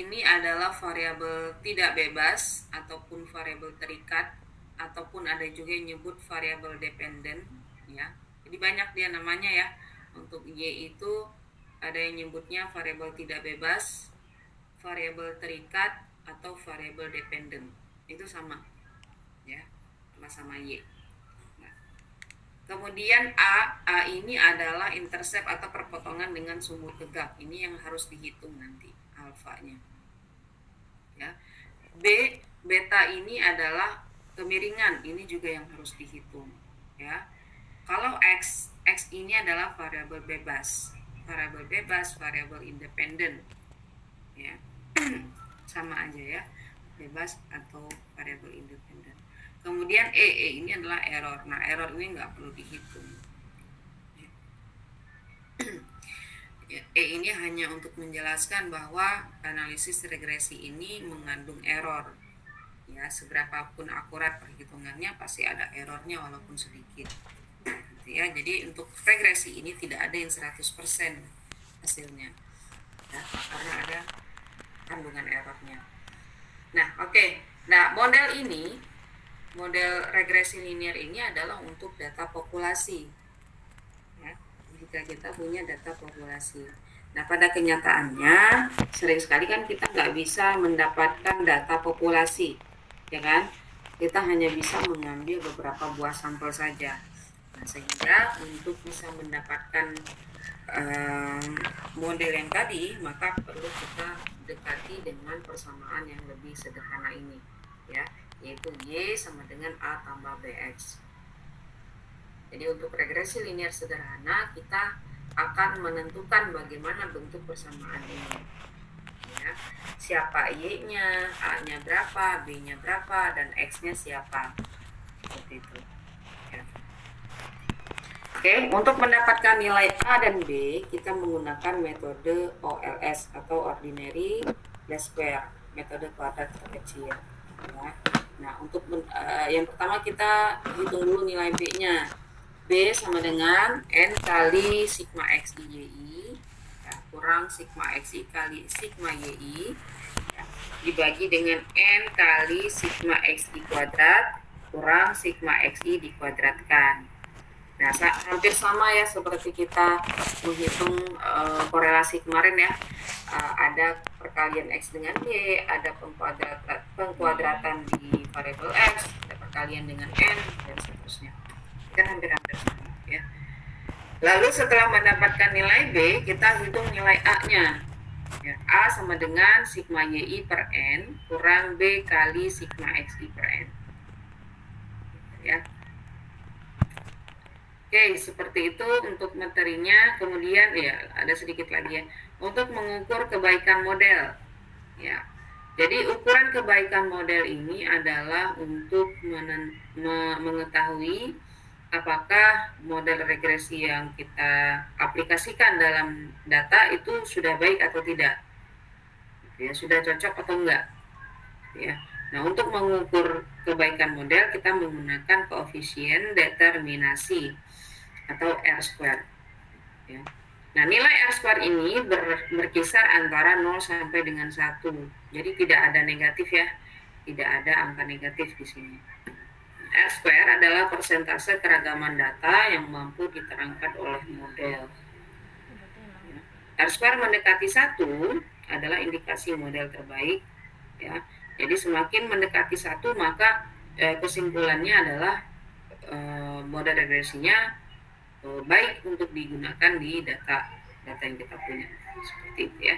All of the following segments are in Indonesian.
ini adalah variabel tidak bebas ataupun variabel terikat, ataupun ada juga yang nyebut variabel dependent ya. Jadi banyak dia namanya ya. Untuk Y itu ada yang nyebutnya variabel tidak bebas, variabel terikat, atau variabel dependent. Itu sama ya, sama Y. Nah, kemudian A ini adalah intercept atau perpotongan dengan sumbu tegak. Ini yang harus dihitung nanti alfanya. Ya. B, beta ini adalah kemiringan. Ini juga yang harus dihitung. Ya. Kalau X ini adalah variabel bebas. Variabel bebas, variabel independen. Ya. Sama aja ya. Bebas atau variabel independen. Kemudian E ini adalah error. Nah, error ini nggak perlu dihitung. E ini hanya untuk menjelaskan bahwa analisis regresi ini mengandung error. Ya, seberapapun akurat perhitungannya pasti ada errornya walaupun sedikit. Gitu ya. Jadi untuk regresi ini tidak ada yang 100% hasilnya. Ya, karena ada kandungan errornya. Nah, oke. Nah, model regresi linear ini adalah untuk data populasi. Ya, jika kita punya data populasi. Nah, pada kenyataannya sering sekali kan kita nggak bisa mendapatkan data populasi, ya kan? Kita hanya bisa mengambil beberapa buah sampel saja. Nah, sehingga untuk bisa mendapatkan model yang tadi, maka perlu kita dekati dengan persamaan yang lebih sederhana ini, ya, yaitu Y sama dengan A tambah BX. Jadi untuk regresi linear sederhana kita akan menentukan bagaimana bentuk persamaan ini. Ya, siapa Y-nya, A-nya berapa, B-nya berapa, dan X-nya siapa. Seperti itu. Ya. Oke, untuk mendapatkan nilai A dan B, kita menggunakan metode OLS atau Ordinary Least Square, metode kuadrat terkecil. Ya. Nah, untuk yang pertama kita hitung dulu nilai B-nya. B sama dengan N kali sigma XI YI ya, kurang sigma XI kali sigma YI ya, dibagi dengan N kali sigma XI kuadrat kurang sigma XI dikuadratkan. Nah, hampir sama ya seperti kita menghitung korelasi kemarin ya. Ada perkalian X dengan Y, ada pengkuadratan di variabel X, ada perkalian dengan N, dan seterusnya. Kan hampir-hampir sama ya. Lalu setelah mendapatkan nilai B, kita hitung nilai A-nya. Ya, A sama dengan sigma YI per N kurang B kali sigma XI per N. Ya. Oke, seperti itu untuk materinya. Kemudian ya ada sedikit lagi ya. Untuk mengukur kebaikan model. Ya. Jadi ukuran kebaikan model ini adalah untuk mengetahui apakah model regresi yang kita aplikasikan dalam data itu sudah baik atau tidak, ya, sudah cocok atau enggak, ya. Nah, untuk mengukur kebaikan model kita menggunakan koefisien determinasi atau R-square, ya. Nah, nilai R-square ini berkisar antara 0 sampai dengan 1. Jadi tidak ada negatif ya, tidak ada angka negatif di sini. R-square adalah persentase keragaman data yang mampu diterangkan oleh model. R-square mendekati 1 adalah indikasi model terbaik. Ya. Jadi semakin mendekati 1 maka kesimpulannya adalah model regresinya baik untuk digunakan di data yang kita punya. Seperti itu ya.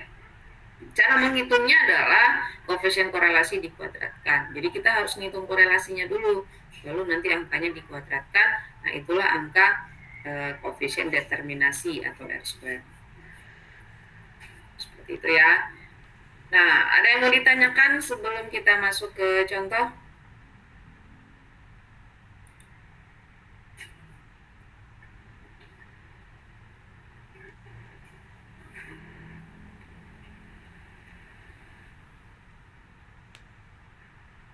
Cara menghitungnya adalah koefisien korelasi dikuadratkan. Jadi kita harus menghitung korelasinya dulu, lalu nanti angkanya dikuadratkan. Nah, itulah angka koefisien determinasi atau R-square. Seperti itu ya. Nah, ada yang mau ditanyakan sebelum kita masuk ke contoh?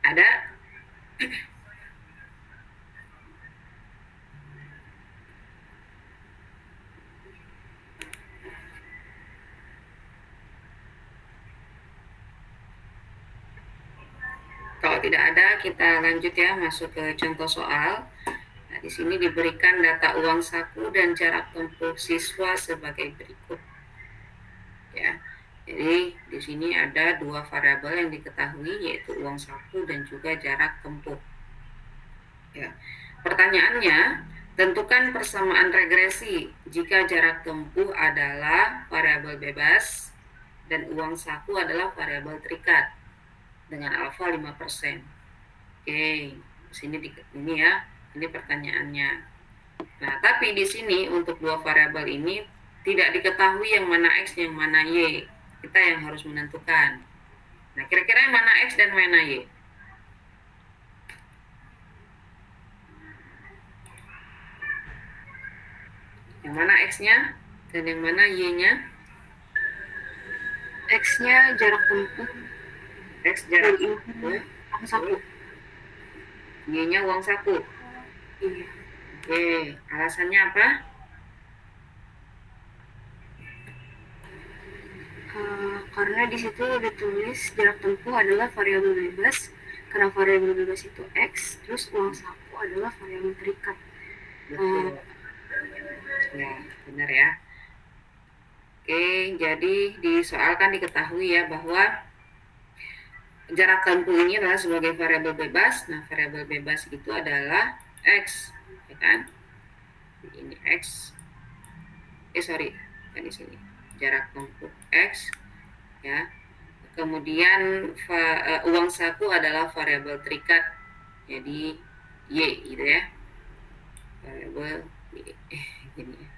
Ada? Kalau tidak ada, kita lanjut ya, masuk ke contoh soal. Nah, di sini diberikan data uang saku dan jarak tempuh siswa sebagai berikut. Ya, jadi di sini ada dua variabel yang diketahui, yaitu uang saku dan juga jarak tempuh. Ya. Pertanyaannya, tentukan persamaan regresi jika jarak tempuh adalah variabel bebas dan uang saku adalah variabel terikat dengan alfa 5%. Oke, sini ini ya, ini pertanyaannya. Nah, tapi di sini untuk dua variabel ini tidak diketahui yang mana X yang mana Y. Kita yang harus menentukan. Nah, kira-kira yang mana X dan mana Y? Yang mana X-nya dan yang mana Y-nya? X-nya jarak tempuh. X jarak tempuh. Uang saku. Y-nya uang saku. Iya. Oke, alasannya apa? Karena di situ ditulis jarak tempuh adalah variabel bebas. Karena variabel bebas itu X, terus uang saku adalah variabel terikat. Betul. Ya, benar ya. Oke, jadi di soal kan diketahui ya bahwa jarak tempuh ini adalah sebagai variabel bebas. Nah, variabel bebas itu adalah X, ya kan? Ini X. Kan di sini. Jarak tempuh X, ya. Kemudian uang saku adalah variabel terikat, jadi Y gitu ya. Variabel Y. Gini ya.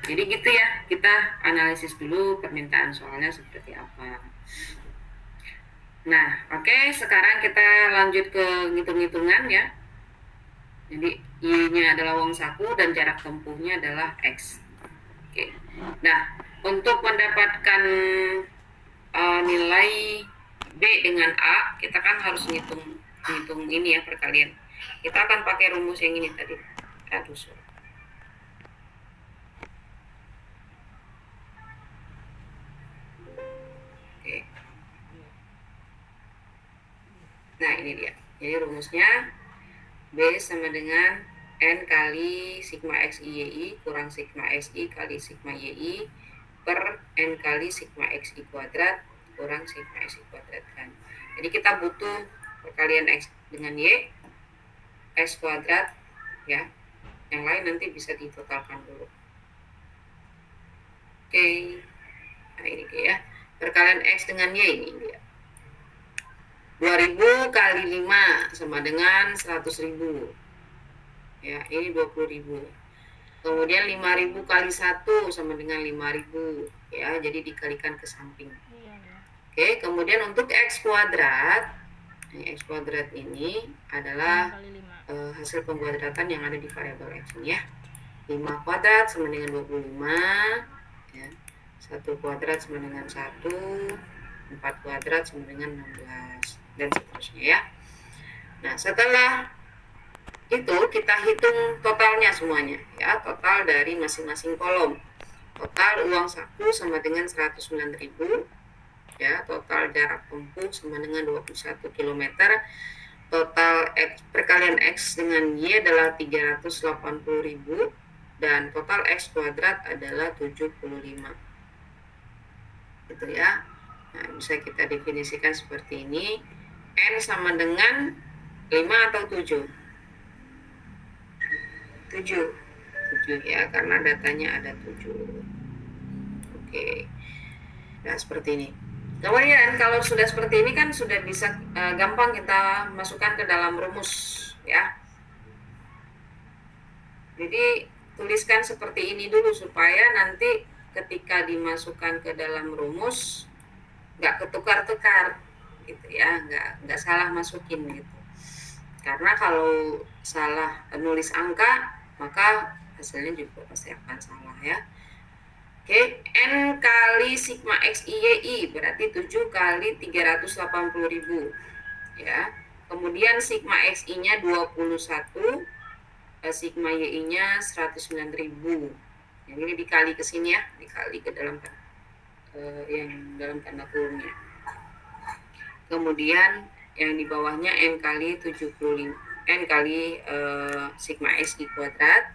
Jadi gitu ya, kita analisis dulu permintaan soalnya seperti apa. Nah, oke, sekarang kita lanjut ke hitung-hitungan ya. Jadi Y-nya adalah uang saku dan jarak tempuhnya adalah X. Oke. Nah, untuk mendapatkan nilai B dengan A, kita kan harus ngitung ini ya perkalian. Kita akan pakai rumus yang ini tadi. Aduh, sorry. Oke. Nah, ini dia. Jadi rumusnya B sama dengan N kali sigma X I kurang sigma XI kali sigma YI per N kali sigma XI kuadrat kurang sigma XI kuadrat kan. Jadi kita butuh perkalian X dengan Y, X kuadrat ya. Yang lain nanti bisa ditotalkan dulu. Oke. Nah, ini dia ya. Perkalian X dengan Y ini dia. 2000 kali 5 sama dengan 100.000. Ya, ini 20.000. Kemudian 5.000 kali 1 sama dengan 5.000. Ya, jadi dikalikan ke samping. Oke, kemudian untuk X kuadrat. X kuadrat ini adalah hasil pengkuadratan yang ada di variabel X ini ya. 5 kuadrat sama dengan 25. Ya. 1 kuadrat sama dengan 1. 4 kuadrat sama dengan 16. Dan seterusnya ya. Nah, setelah itu kita hitung totalnya semuanya ya, total dari masing-masing kolom. Total uang saku sama dengan 109.000 ya, total jarak tempuh sama dengan 21 km. Total X, perkalian X dengan Y adalah 380.000 dan total X kuadrat adalah 75. Gitu ya. Nah, bisa kita definisikan seperti ini. N sama dengan 5 atau 7? 7 ya, karena datanya ada 7. Oke. Nah, seperti ini. Kemudian kalau sudah seperti ini kan sudah bisa gampang kita masukkan ke dalam rumus ya. Jadi tuliskan seperti ini dulu supaya nanti ketika dimasukkan ke dalam rumus nggak ketukar-tukar gitu ya, nggak salah masukin gitu. Karena kalau salah nulis angka maka hasilnya juga pasti akan salah ya. Oke, N kali sigma X I berarti 7 kali 380.000 ya. Kemudian sigma XI nya 21, sigma YI nya 109.000. Yang ini dikali ke sini ya, dikali ke dalam yang dalam tanda kurungnya. kemudian yang di bawahnya N kali 75, N kali sigma XI kuadrat,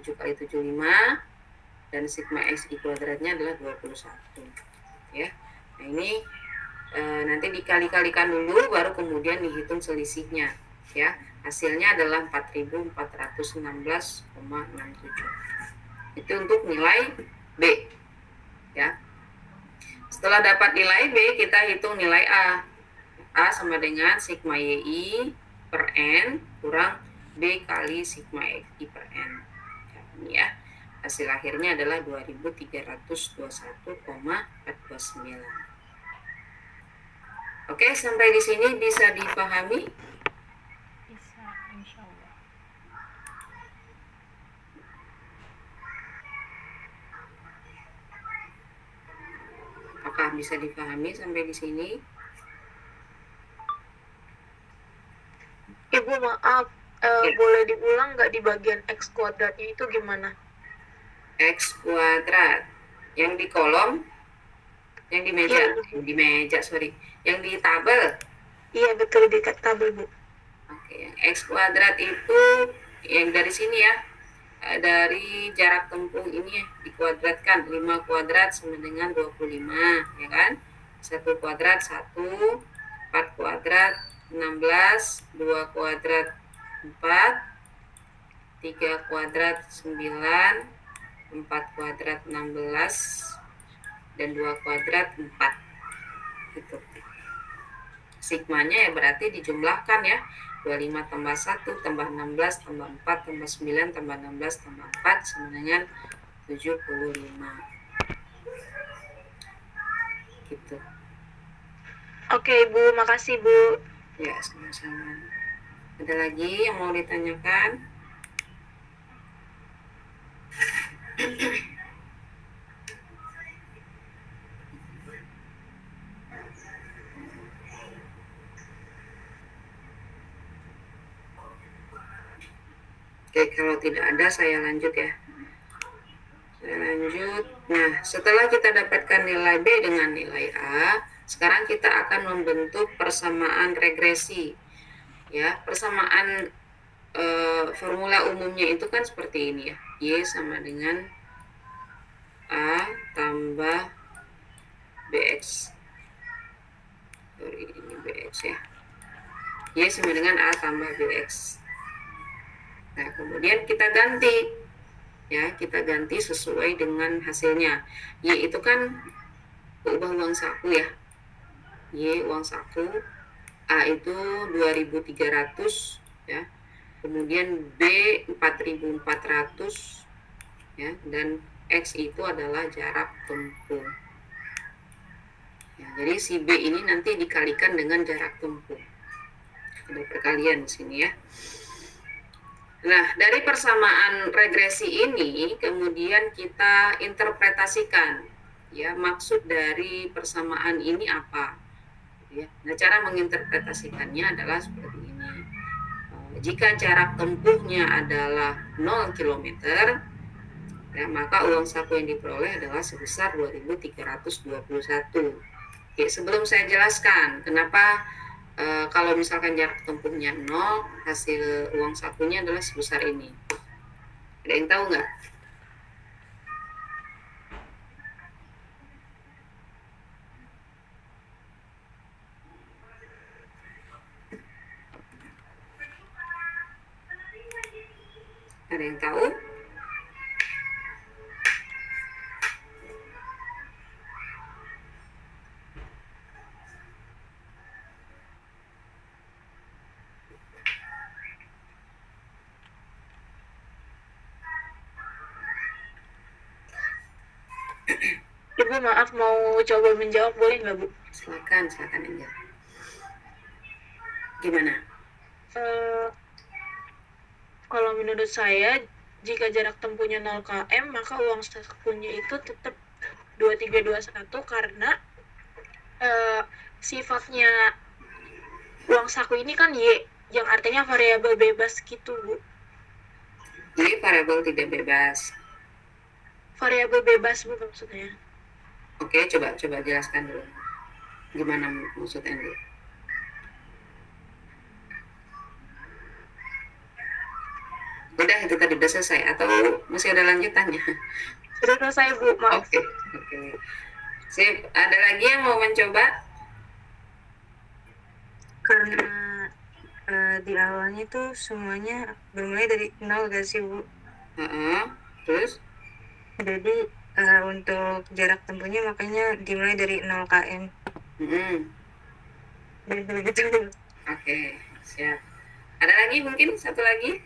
7 kali 75, dan sigma XI kuadratnya adalah 21. Ya. Nah ini nanti dikali-kalikan dulu, baru kemudian dihitung selisihnya. Ya, hasilnya adalah 4.416,67. Itu untuk nilai B. Ya. Setelah dapat nilai B, kita hitung nilai A. A sama dengan sigma YI per N kurang B kali sigma XI per N. Ya, ini ya. Hasil akhirnya adalah 2321,429. Oke, sampai di sini bisa dipahami? Bisa, insya Allah. Apakah bisa dipahami sampai di sini? Ibu maaf, boleh diulang nggak di bagian X kuadratnya itu gimana? X kuadrat. Yang di kolom, yang di meja, yang di tabel. Iya betul, di tabel Bu. Oke, yang X kuadrat itu yang dari sini ya, dari jarak tempuh ini dikuadratkan. 5 kuadrat sama dengan 25, ya kan? 1 kuadrat 1, 4 kuadrat 16, 2 kuadrat 4, 3 kuadrat 9, 4 kuadrat 16, dan 2 kuadrat 4. Gitu. Sigmanya ya berarti dijumlahkan ya. 25 tambah 1 tambah 16 tambah 4 tambah 9 tambah 16 tambah 4 sama dengan 75. Gitu. Oke Ibu, makasih Bu. Ya, sama-sama. Ada lagi yang mau ditanyakan? Oke, kalau tidak ada saya lanjut ya. Saya lanjut. Nah, setelah kita dapatkan nilai B dengan nilai A, sekarang kita akan membentuk persamaan regresi. Ya, persamaan formula umumnya itu kan seperti ini ya. Y sama dengan A tambah BX. Sorry, ini BX ya. Y sama dengan A tambah BX. Nah, kemudian kita ganti. Ya, kita ganti sesuai dengan hasilnya. Y itu kan ubah uang saku ya. Y uang saku, A itu 2.300 ya. Kemudian B 4.400 ya, dan X itu adalah jarak tempuh. Ya, jadi si B ini nanti dikalikan dengan jarak tempuh. Ada perkalian di sini ya. Nah, dari persamaan regresi ini kemudian kita interpretasikan ya, maksud dari persamaan ini apa ya. Nah, cara menginterpretasikannya adalah seperti ini. Jika jarak tempuhnya adalah 0 km, ya, maka uang saku yang diperoleh adalah sebesar 2.321. Oke, sebelum saya jelaskan kenapa kalau misalkan jarak tempuhnya 0, hasil uang sakunya adalah sebesar ini. Ada yang tahu nggak? Ada yang tahu? Ibu maaf, mau coba menjawab boleh nggak Bu? Silakan aja. Gimana? Kalau menurut saya, jika jarak tempuhnya 0 km, maka uang sakunya itu tetap 2321 karena sifatnya uang saku ini kan Y, yang artinya variabel bebas gitu Bu. Jadi variabel tidak bebas. Variabel bebas Bu maksudnya. Oke, coba jelaskan dulu. Gimana maksudnya dulu? Udah itu tadi udah selesai atau masih ada lanjutannya? Sudah selesai, Bu. Maaf. Oke, oke. Sip, ada lagi yang mau mencoba? Karena di awalnya tuh semuanya bermulai dari 0 gak sih, Bu? Terus? Jadi untuk jarak tempuhnya makanya dimulai dari 0 km. Begitu. Oke, siap. Ada lagi mungkin satu lagi?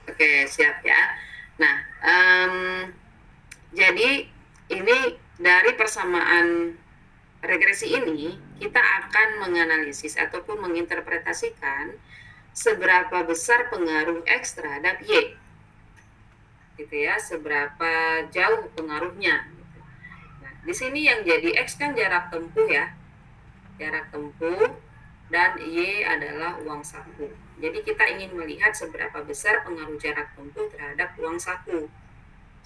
Oke, siap ya. Nah, jadi ini dari persamaan regresi ini kita akan menganalisis ataupun menginterpretasikan seberapa besar pengaruh X terhadap Y, gitu ya, seberapa jauh pengaruhnya. Nah, di sini yang jadi X kan jarak tempuh ya, jarak tempuh, dan Y adalah uang saku. Jadi kita ingin melihat seberapa besar pengaruh jarak tempuh terhadap uang saku,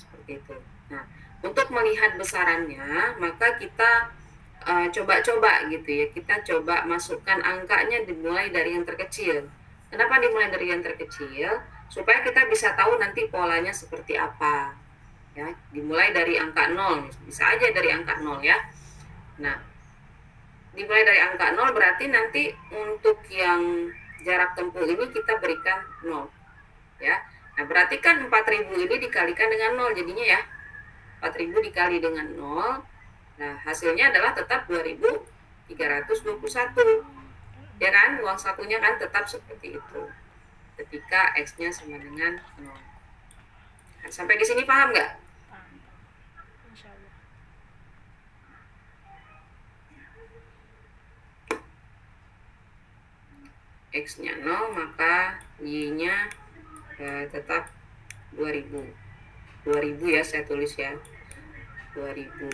seperti itu. Nah, untuk melihat besarannya, maka kita coba-coba gitu ya, kita coba masukkan angkanya dimulai dari yang terkecil. Kenapa dimulai dari yang terkecil? Supaya kita bisa tahu nanti polanya seperti apa. Ya, dimulai dari angka 0, bisa aja dari angka 0 ya. Nah, dimulai dari angka 0 berarti nanti untuk yang jarak tempuh ini kita berikan 0 ya. Nah, berarti kan 4000 ini dikalikan dengan 0 jadinya ya. 4000 dikali dengan 0. Nah, hasilnya adalah tetap 2321. Ya kan? Uang sakunya kan tetap seperti itu. Ketika X-nya sama dengan 0. Nah, sampai di sini paham nggak? X-nya 0, maka Y-nya tetap 2000. 2000 ya, saya tulis ya. 2000.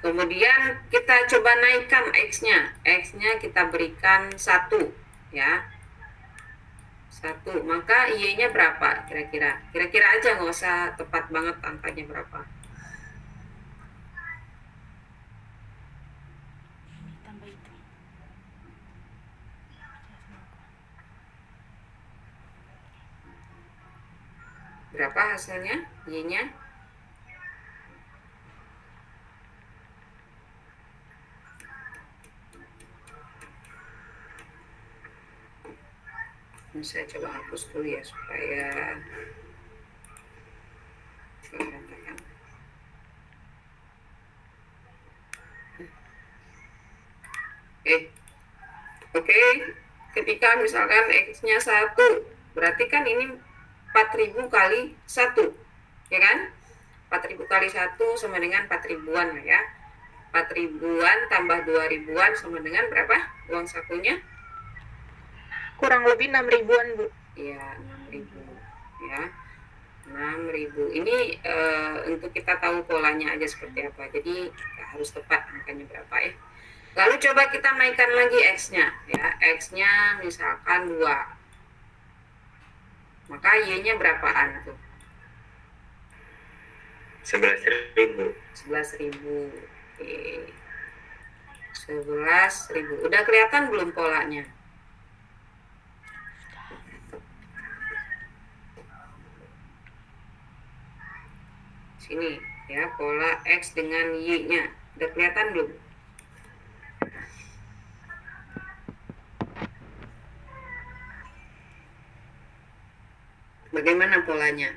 Kemudian kita coba naikkan X-nya. X-nya kita berikan 1 ya. 1. Maka Y-nya berapa kira-kira? Kira-kira aja, nggak usah tepat banget angkanya berapa. Berapa hasilnya? Y-nya? Ini saya coba hapus dulu ya supaya berantakan. Oke. Ketika misalkan X-nya 1, berarti kan ini 4000 kali 1, ya kan? 4000 kali 1 sama dengan 4000-an lah ya. 4000-an tambah 2000-an sama dengan berapa uang sakunya? Kurang lebih 6.000-an, Bu. Iya, 6000 ya. 6000. Ini untuk kita tahu polanya aja seperti apa. Jadi harus tepat angkanya berapa ya. Lalu coba kita naikkan lagi X-nya ya. X-nya misalkan 2. Maka Y-nya berapaan tuh? 11.000. 11.000. Oke. 11.000. Udah kelihatan belum polanya? Sini ya, pola X dengan Y-nya. Udah kelihatan belum? Bagaimana polanya?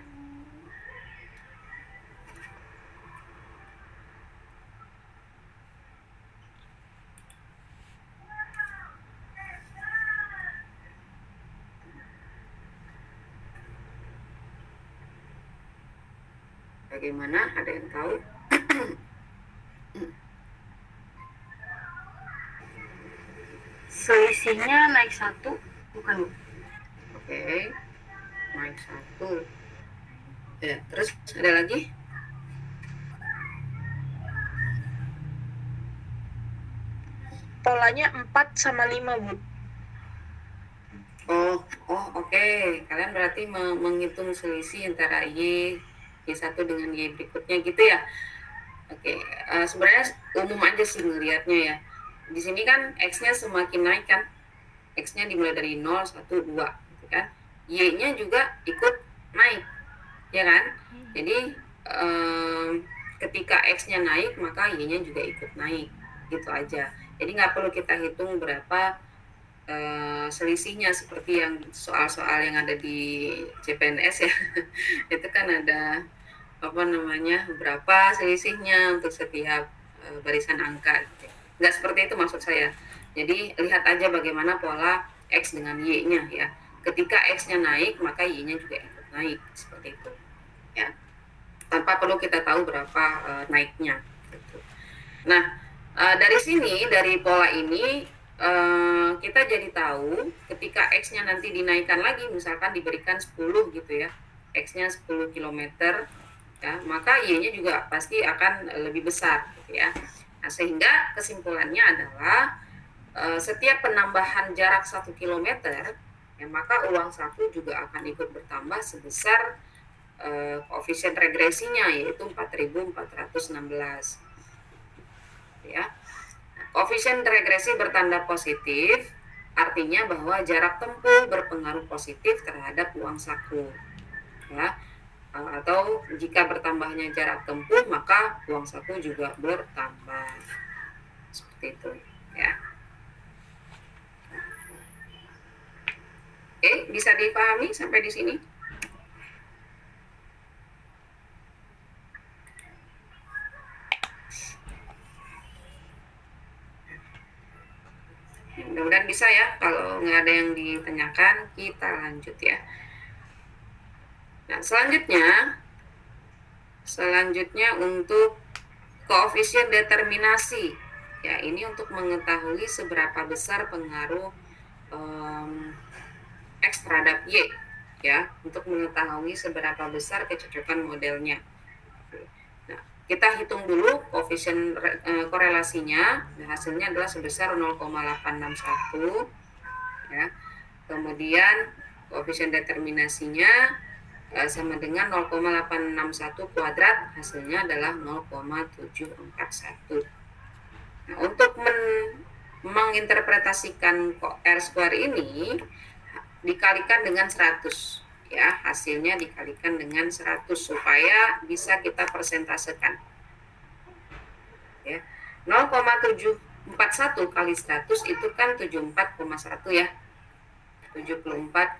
Bagaimana? Ada yang tahu? Selisihnya naik 1, bukan, Bu? Oke. Naik 1. Ya, terus ada lagi? Polanya 4 sama 5, Bu. Oke. Kalian berarti menghitung selisih antara Y1 dengan Y berikutnya gitu ya. Oke. Sebenarnya umum aja sih ngelihatnya ya. di sini kan X-nya semakin naik kan, X-nya dimulai dari 0, 1, 2 gitu kan, Y-nya juga ikut naik, ya kan. Jadi ketika X-nya naik maka Y-nya juga ikut naik, gitu aja. Jadi nggak perlu kita hitung berapa selisihnya seperti yang soal-soal yang ada di CPNS ya. Itu kan ada apa namanya, berapa selisihnya untuk setiap barisan angka gitu. Nggak seperti itu maksud saya. Jadi lihat aja bagaimana pola X dengan Y-nya ya. Ketika X-nya naik maka Y-nya juga ikut naik, seperti itu ya, tanpa perlu kita tahu berapa naiknya gitu. Nah, dari sini, dari pola ini kita jadi tahu ketika X-nya nanti dinaikkan lagi, misalkan diberikan 10 gitu ya, X-nya 10 km ya, maka Y-nya juga pasti akan lebih besar gitu ya. Nah, sehingga kesimpulannya adalah setiap penambahan jarak 1 km ya, maka uang saku juga akan ikut bertambah sebesar koefisien regresinya, yaitu 4.416 ya. Koefisien regresi bertanda positif artinya bahwa jarak tempuh berpengaruh positif terhadap uang saku ya. Atau jika bertambahnya jarak tempuh maka uang saku juga bertambah, seperti itu ya. Oke, bisa dipahami sampai di sini? Mudah-mudahan bisa ya. Kalau nggak ada yang ditanyakan, kita lanjut ya. Nah, selanjutnya untuk koefisien determinasi. Ya, ini untuk mengetahui seberapa besar pengaruh X terhadap Y ya, untuk mengetahui seberapa besar kecocokan modelnya. Nah, kita hitung dulu koefisien korelasinya. Nah, hasilnya adalah sebesar 0,861 ya. Kemudian koefisien determinasinya sama dengan 0,861 kuadrat, hasilnya adalah 0,741. Nah, untuk menginterpretasikan R square ini dikalikan dengan 100 ya, hasilnya dikalikan dengan 100 supaya bisa kita persentasekan ya. 0,741 kali 100 itu kan 74,1 ya, 74,1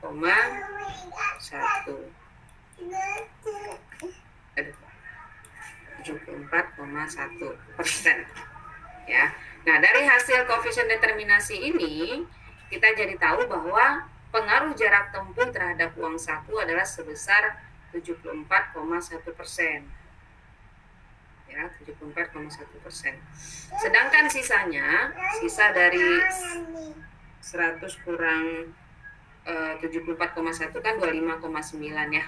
74,1% ya. Nah, dari hasil koefisien determinasi ini kita jadi tahu bahwa pengaruh jarak tempuh terhadap uang saku adalah sebesar 74,1% ya, 74,1%. Sedangkan sisa dari 100 kurang 74,1 kan 25,9 ya.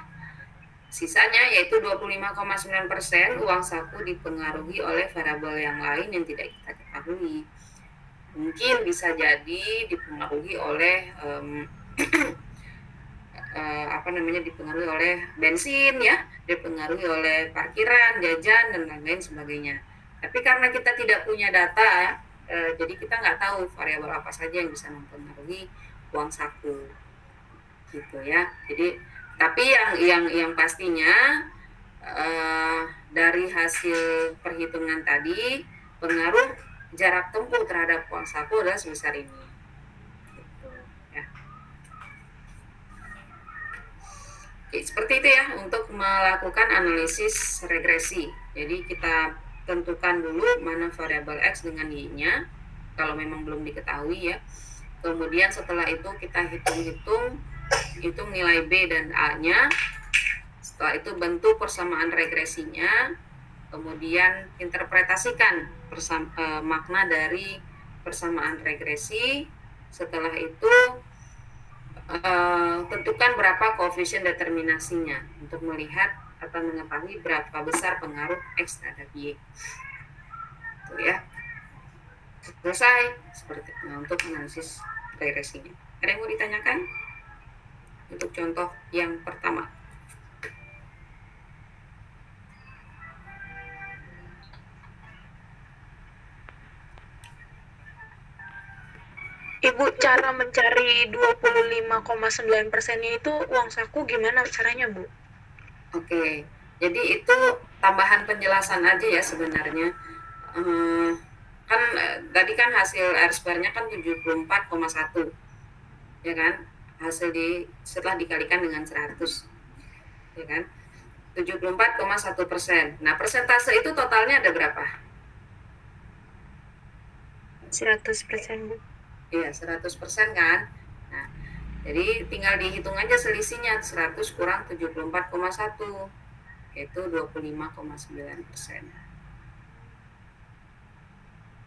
Sisanya yaitu 25,9% uang saku dipengaruhi oleh variabel yang lain yang tidak kita ketahui. Mungkin bisa jadi dipengaruhi oleh dipengaruhi oleh bensin ya, dipengaruhi oleh parkiran, jajan dan lain-lain sebagainya. Tapi karena kita tidak punya data, jadi kita nggak tahu variabel apa saja yang bisa mempengaruhi uang saku, gitu ya. Jadi tapi yang pastinya dari hasil perhitungan tadi pengaruh jarak tempuh terhadap uang saku adalah sebesar ini. Gitu, ya. Oke, seperti itu ya untuk melakukan analisis regresi. Jadi kita tentukan dulu mana variabel X dengan Y-nya kalau memang belum diketahui ya. Kemudian setelah itu kita hitung nilai B dan A-nya. Setelah itu bentuk persamaan regresinya. Kemudian interpretasikan makna dari persamaan regresi. Setelah itu tentukan berapa koefisien determinasinya untuk melihat atau mengetahui berapa besar pengaruh X terhadap Y. Itu ya. Selesai seperti untuk analisis regresinya. Ada yang mau ditanyakan? Untuk contoh yang pertama. Ibu, cara mencari 25,9%-nya itu uang saku gimana caranya, Bu? Oke, jadi itu tambahan penjelasan aja ya sebenarnya. Kan tadi kan hasil R square-nya kan 74,1, ya kan? Hasil setelah dikalikan dengan 100, ya kan? 74,1%. Nah, persentase itu totalnya ada berapa? 100%, Bu. Iya, 100% kan? Nah, jadi tinggal dihitung aja selisihnya, 100 kurang 74,1, yaitu 25,9%.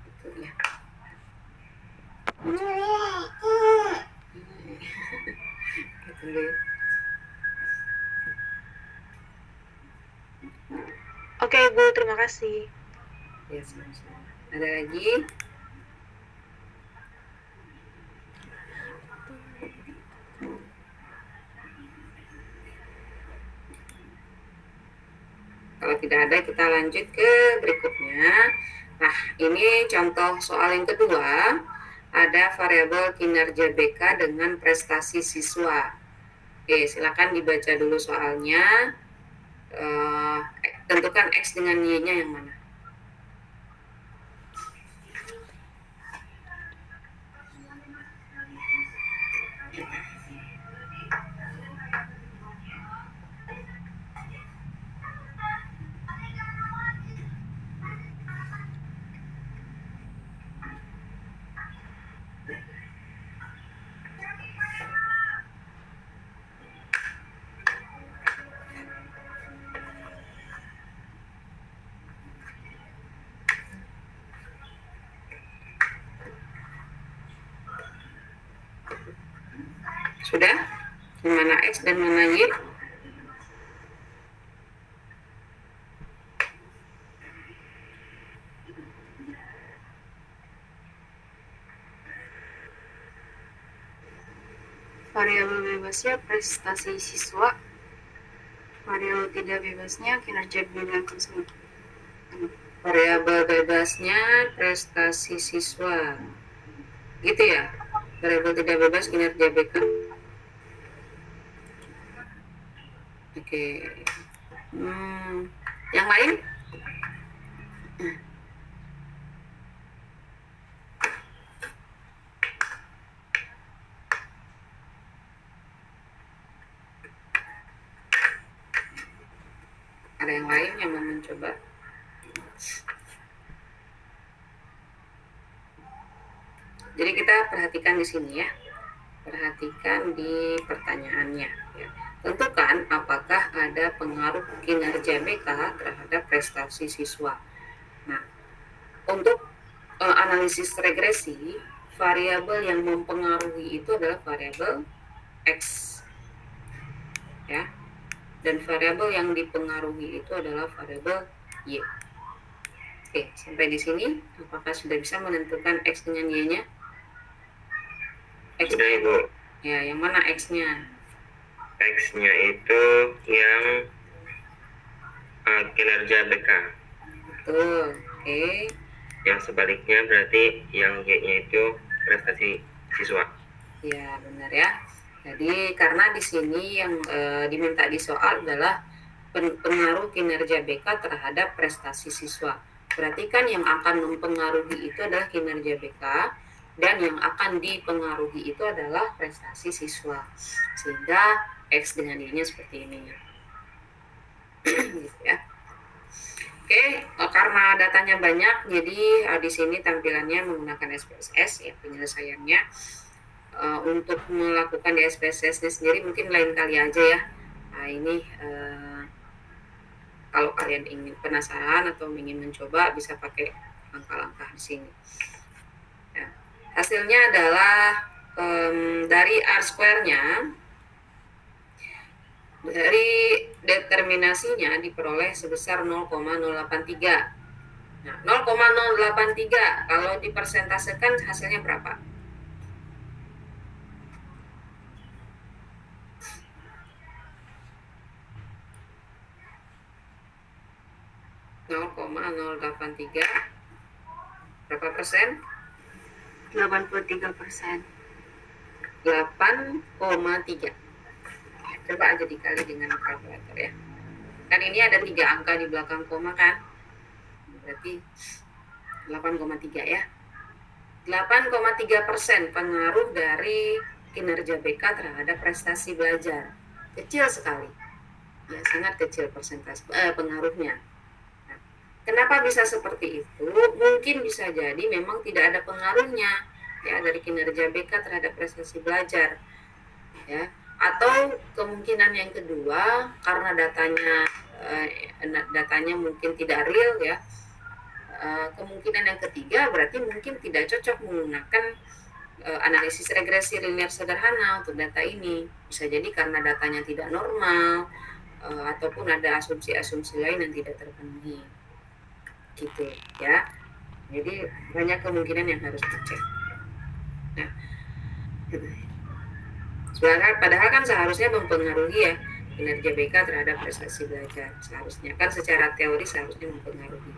Itu ya. Gitu deh. Oke, Bu, terima kasih. Ya, sama-sama. Ada lagi? Kalau tidak ada, kita lanjut ke berikutnya. Nah, ini contoh soal yang kedua. Ada variabel kinerja BK dengan prestasi siswa. Oke, silakan dibaca dulu soalnya. Tentukan X dengan Y-nya yang mana? Sudah? Mana X dan mana Y? Variabel bebasnya prestasi siswa, variabel tidak bebasnya kinerja bidang tersebut. Variabel bebasnya prestasi siswa. Gitu ya? Variabel tidak bebas kinerja BK. Oke. Yang lain? Ada yang lain yang mau mencoba? Jadi kita perhatikan di sini ya. Perhatikan di pertanyaannya ya. Tentukan apakah ada pengaruh kinerja BK terhadap prestasi siswa. Nah, untuk analisis regresi, variabel yang mempengaruhi itu adalah variabel X ya. Dan variabel yang dipengaruhi itu adalah variabel Y. Oke, sampai di sini apakah sudah bisa menentukan X dengan Y-nya? Sudah, Ibu. Ya, yang mana X-nya? X-nya itu yang kinerja BK. Betul. Oke. Yang sebaliknya berarti yang Y-nya itu prestasi siswa. Ya, benar ya. Jadi karena di sini yang diminta di soal adalah pengaruh kinerja BK terhadap prestasi siswa. Berarti kan yang akan mempengaruhi itu adalah kinerja BK dan yang akan dipengaruhi itu adalah prestasi siswa. Sehingga X dengan Y-nya seperti ini. Gitu ya. Oke, karena datanya banyak, jadi di sini tampilannya menggunakan SPSS ya penyelesaiannya. Untuk melakukan di SPSS sendiri mungkin lain kali aja ya. Nah, ini kalau kalian ingin penasaran atau ingin mencoba bisa pakai langkah-langkah di sini. Ya. Hasilnya adalah dari R square-nya, dari determinasinya diperoleh sebesar 0,083. Nah, 0,083 kalau dipersentasekan hasilnya berapa? Berapa persen? 83%. 8,3. Coba aja dikali dengan kalkulator ya. Kan ini ada 3 angka di belakang koma kan? Berarti 8,3 ya. 8,3% pengaruh dari kinerja BK terhadap prestasi belajar. Kecil sekali. Ya, sangat kecil persentase pengaruhnya. Nah, kenapa bisa seperti itu? Mungkin bisa jadi memang tidak ada pengaruhnya ya dari kinerja BK terhadap prestasi belajar. Ya, atau kemungkinan yang kedua karena datanya mungkin tidak real ya. Kemungkinan yang ketiga berarti mungkin tidak cocok menggunakan analisis regresi linear sederhana untuk data ini. Bisa jadi karena datanya tidak normal ataupun ada asumsi-asumsi lain yang tidak terpenuhi gitu ya. Jadi banyak kemungkinan yang harus dicek. Nah, padahal kan seharusnya mempengaruhi ya kinerja BK terhadap prestasi belajar. Seharusnya kan secara teori seharusnya mempengaruhi.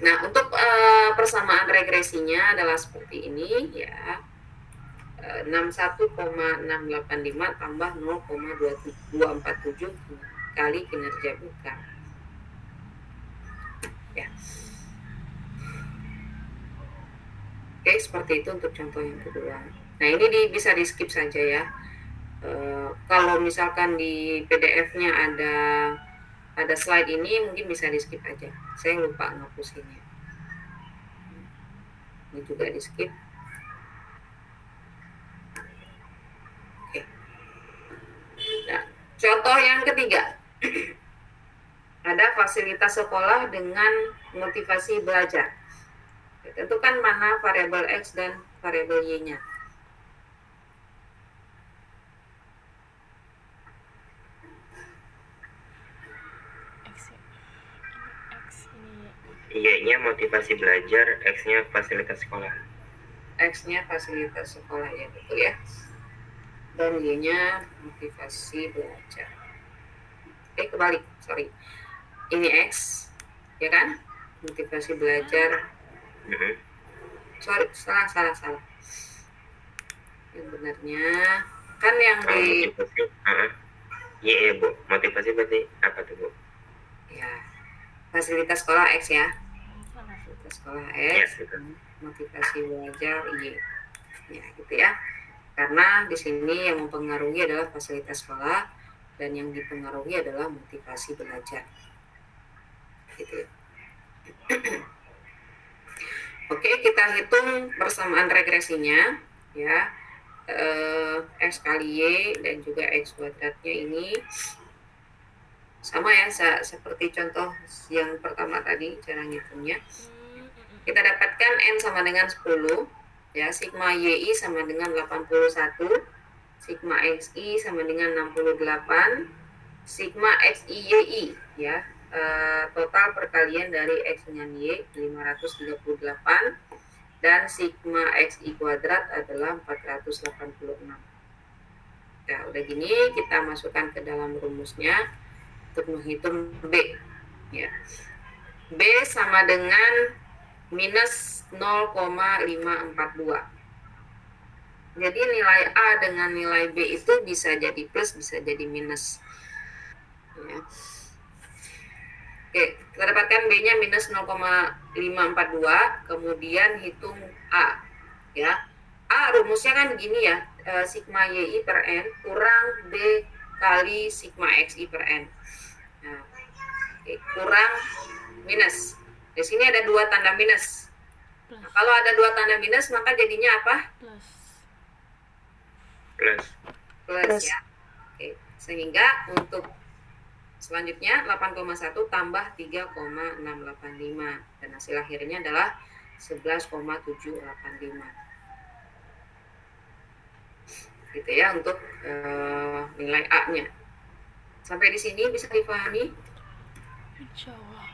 Nah, untuk persamaan regresinya adalah seperti ini ya. 61,685 tambah 0,247 kali kinerja BK. Ya. Oke, seperti itu untuk contoh yang kedua. Nah, ini bisa di skip saja ya. Kalau misalkan di PDF-nya ada slide ini, mungkin bisa di skip aja. Saya lupa ngapusinnya. Ini juga di skip. Oke. Nah, contoh yang ketiga. Ada fasilitas sekolah dengan motivasi belajar. Tentukan mana variabel X dan variabel Y-nya. Y-nya motivasi belajar, X-nya fasilitas sekolah. X-nya fasilitas sekolah ya, betul ya. Dan Y-nya motivasi belajar. Kebalik, sorry. Ini X, ya kan? Motivasi belajar. Sorry, salah. Yang benarnya kan yang di motivasi, Y Bu. Motivasi berarti apa tuh Bu? Ya, fasilitas sekolah X ya. Fasilitas sekolah X, Ya, motivasi belajar Y. Ya, gitu ya. Karena di sini yang mempengaruhi adalah fasilitas sekolah dan yang dipengaruhi adalah motivasi belajar. Gitu ya. Oke, kita hitung persamaan regresinya ya. X kali Y dan juga X kuadratnya ini sama ya seperti contoh yang pertama tadi cara ngitungnya. Kita dapatkan N sama dengan 10 ya, sigma YI sama dengan 81, sigma XI sama dengan 68, sigma XIYI ya. Total perkalian dari X dengan Y 538 dan sigma XI kuadrat adalah 486. Nah, udah gini kita masukkan ke dalam rumusnya untuk menghitung B ya. B sama dengan minus 0,542. Jadi nilai A dengan nilai B itu bisa jadi plus, bisa jadi minus ya. Oke, kita dapatkan B-nya minus 0,542, kemudian hitung A. Ya, A rumusnya kan begini ya, sigma YI per N kurang B kali sigma XI per N. Nah, kurang minus. Di sini ada 2 tanda minus. Nah, kalau ada 2 tanda minus, maka jadinya apa? Plus ya. Oke, sehingga untuk selanjutnya 8,1 tambah 3,685 dan hasil akhirnya adalah 11,785. Gitu ya untuk nilai A-nya. Sampai di sini bisa dipahami? Insya Allah.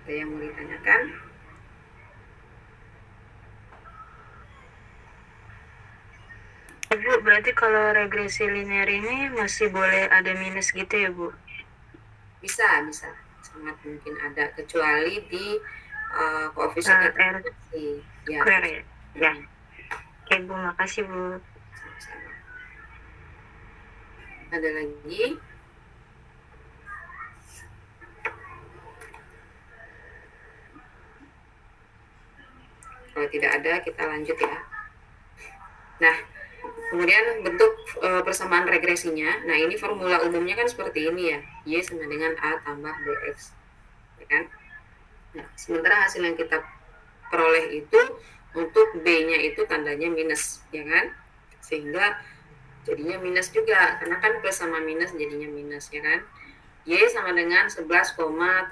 Ada yang mau ditanyakan? Bu, Bu, berarti kalau regresi linear ini masih boleh ada minus gitu ya, Bu? Bisa sangat mungkin ada, kecuali di koefisien R determinasi ya. square ya? Ya. Oke, Bu, makasih, Bu. Sama-sama. Ada lagi? Kalau tidak ada, kita lanjut ya. Nah, kemudian bentuk persamaan regresinya. Nah, ini formula umumnya kan seperti ini ya. Y sama dengan A tambah BX. Ya kan? Nah, sementara hasil yang kita peroleh itu untuk B-nya itu tandanya minus, ya kan? Sehingga jadinya minus juga, karena kan plus sama minus jadinya minus, ya kan? Y sama dengan 11,785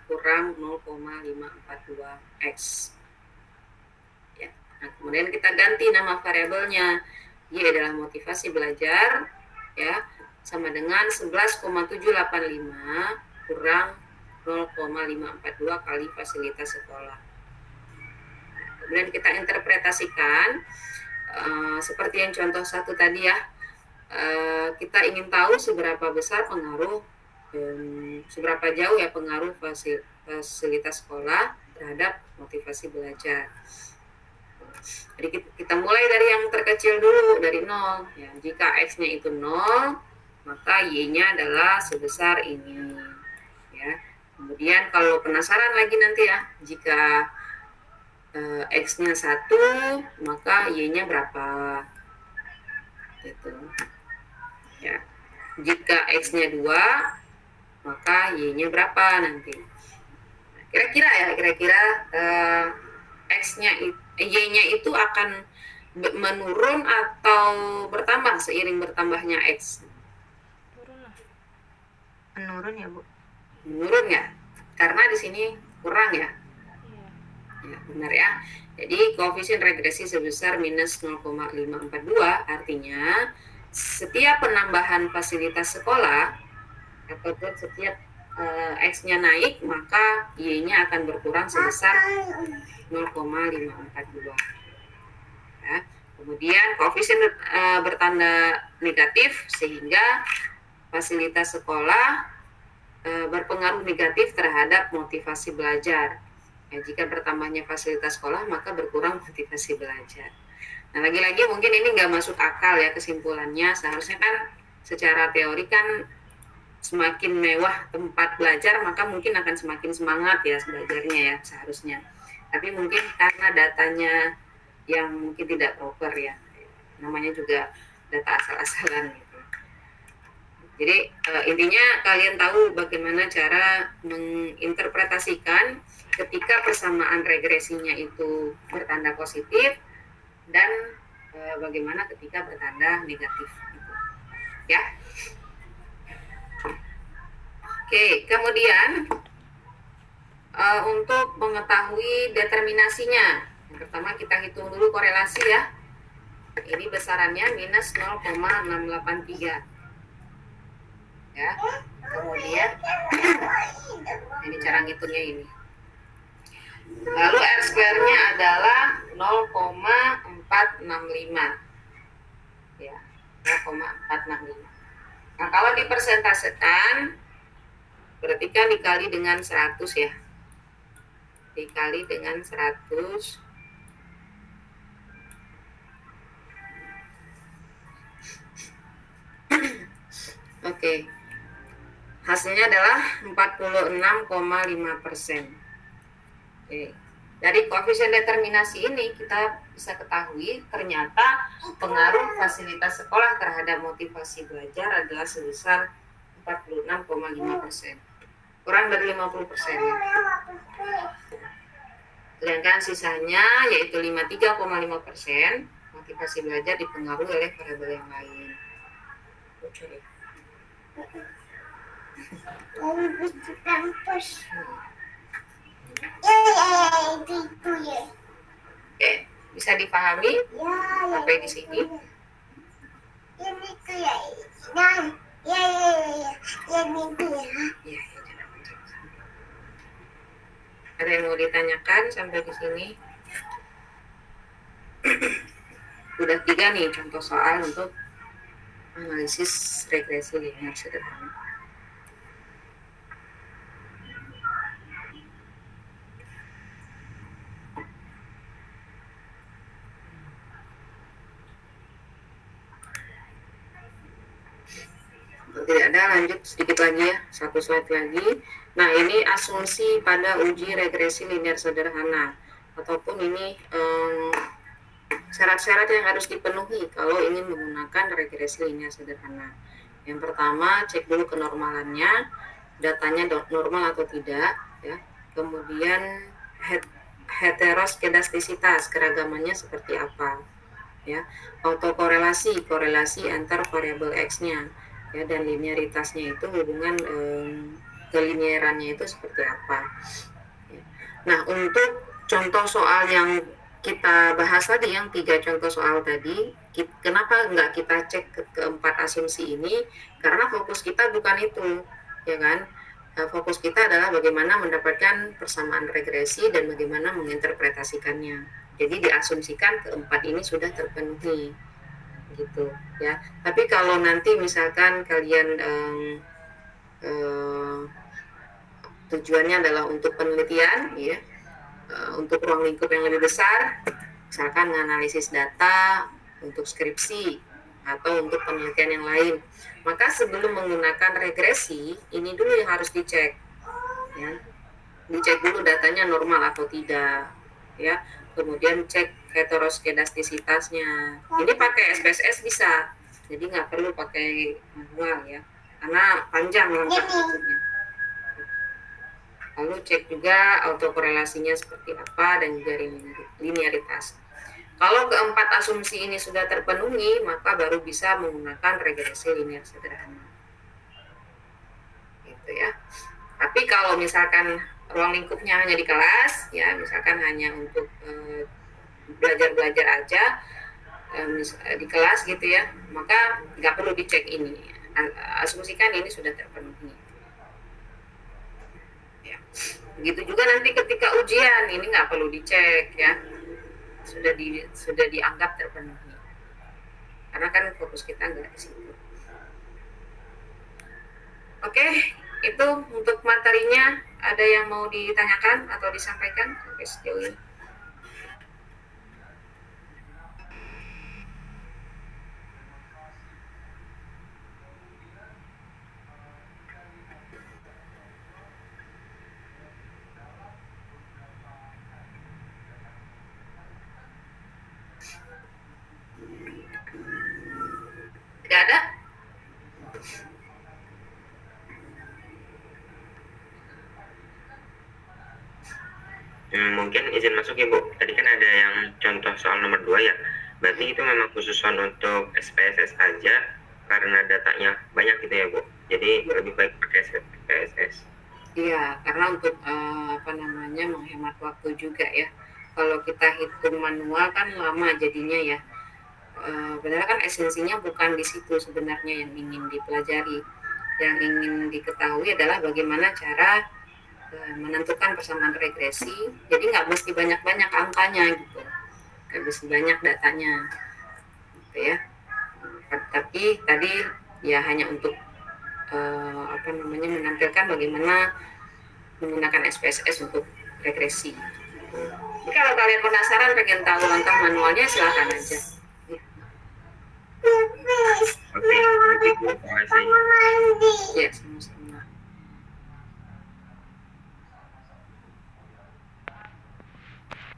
kurang 0,542 X. Ya. Nah, kemudian kita ganti nama variabelnya. Y adalah motivasi belajar, ya, sama dengan 11,785 kurang 0,542 kali fasilitas sekolah. Kemudian kita interpretasikan seperti yang contoh 1 tadi ya. Kita ingin tahu seberapa besar pengaruh, seberapa jauh ya pengaruh fasilitas sekolah terhadap motivasi belajar. Jadi kita mulai dari yang terkecil dulu, dari 0. Ya, jika X-nya itu 0, maka Y-nya adalah sebesar ini. Ya. Kemudian kalau penasaran lagi nanti ya, jika X-nya 1, maka Y-nya berapa? Gitu. Ya. Jika X-nya 2, maka Y-nya berapa nanti? Kira-kira X-nya Y-nya itu akan menurun atau bertambah seiring bertambahnya X? Turun lah. Menurun ya, Bu? Menurun ya? Karena di sini kurang ya? Iya. Ya, benar ya. Jadi koefisien regresi sebesar minus 0,542, artinya setiap penambahan fasilitas sekolah ataupun setiap X-nya naik, maka Y-nya akan berkurang sebesar 0,542. Ya. Kemudian koefisien bertanda negatif, sehingga fasilitas sekolah berpengaruh negatif terhadap motivasi belajar. Ya, jika bertambahnya fasilitas sekolah, maka berkurang motivasi belajar. Nah, lagi-lagi mungkin ini nggak masuk akal ya kesimpulannya. Seharusnya kan secara teori kan semakin mewah tempat belajar, maka mungkin akan semakin semangat ya belajarnya ya seharusnya. Tapi mungkin karena datanya yang mungkin tidak proper ya, namanya juga data asal-asalan gitu. Jadi intinya kalian tahu bagaimana cara menginterpretasikan ketika persamaan regresinya itu bertanda positif dan bagaimana ketika bertanda negatif gitu. Ya. Oke, kemudian untuk mengetahui determinasinya, yang pertama kita hitung dulu korelasi ya. Ini besarannya minus 0,683. Ya, kemudian ini cara ngitungnya ini. Lalu R square-nya adalah 0,465. Ya, 0,465. Nah, kalau dipersentasekan berarti kan dikali dengan 100 ya. Dikali dengan 100. Oke. Hasilnya adalah 46,5%. Oke. Dari koefisien determinasi ini kita bisa ketahui ternyata pengaruh fasilitas sekolah terhadap motivasi belajar adalah sebesar 46,5%. Kurang dari 50% ya. Sedangkan sisanya yaitu 53,5% motivasi belajar dipengaruhi oleh variabel yang lain. Oke. Oke, bisa dipahami sampai di sini? Ya, ada yang mau ditanyakan sampai di sini? udah 3 nih contoh soal untuk analisis regresi linear sederhana. Tidak ada, lanjut sedikit lagi ya, satu slide lagi. Nah, ini asumsi pada uji regresi linear sederhana, ataupun ini syarat-syarat yang harus dipenuhi kalau ingin menggunakan regresi linear sederhana. Yang pertama, cek dulu kenormalannya, datanya normal atau tidak, ya. Kemudian heteroskedastisitas, keragamannya seperti apa, ya. Autokorelasi, korelasi antar variabel x-nya, ya, dan linearitasnya itu hubungan kelinearannya itu seperti apa. Ya. Nah, untuk contoh soal yang kita bahas tadi, yang 3 contoh soal tadi, kenapa nggak kita cek keempat asumsi ini? Karena fokus kita bukan itu, ya kan? Fokus kita adalah bagaimana mendapatkan persamaan regresi dan bagaimana menginterpretasikannya. Jadi diasumsikan keempat ini sudah terpenuhi, gitu ya. Tapi kalau nanti misalkan kalian tujuannya adalah untuk penelitian, ya, untuk ruang lingkup yang lebih besar, misalkan menganalisis data untuk skripsi atau untuk penelitian yang lain, maka sebelum menggunakan regresi ini dulu yang harus dicek, ya. Dicek dulu datanya normal atau tidak, ya. Kemudian cek heteroskedastisitasnya. Ini pakai SPSS bisa, jadi nggak perlu pakai manual, ya, karena panjang langkah berikutnya. Lalu cek juga autokorelasinya seperti apa dan juga linearitas. Kalau keempat asumsi ini sudah terpenuhi, maka baru bisa menggunakan regresi linear sederhana. Gitu ya. Tapi kalau misalkan ruang lingkupnya hanya di kelas, ya, misalkan hanya untuk belajar-belajar aja di kelas gitu ya, maka nggak perlu dicek ini. Asumsikan ini sudah terpenuhi. Ya. Begitu juga nanti ketika ujian ini nggak perlu dicek, ya, sudah dianggap terpenuhi karena kan fokus kita nggak di situ. Oke, itu untuk materinya. Ada yang mau ditanyakan atau disampaikan sampai sejauh ini? Tidak ada? Mungkin izin masuk ya Bu. Tadi kan ada yang contoh soal nomor 2 ya. Berarti itu memang khusus untuk SPSS aja karena datanya banyak gitu ya Bu. Jadi lebih baik pakai SPSS. Iya, karena untuk menghemat waktu juga ya. Kalau kita hitung manual kan lama jadinya ya. Padahal kan esensinya bukan di situ sebenarnya yang ingin dipelajari. Yang ingin diketahui adalah bagaimana cara menentukan persamaan regresi. Jadi nggak mesti banyak-banyak angkanya gitu, nggak mesti banyak datanya, gitu ya. Tapi tadi ya hanya untuk menampilkan bagaimana menggunakan SPSS untuk regresi. Jadi kalau kalian penasaran pengen tahu langkah manualnya, silahkan aja. Oke, terima kasih. Ya, sama-sama.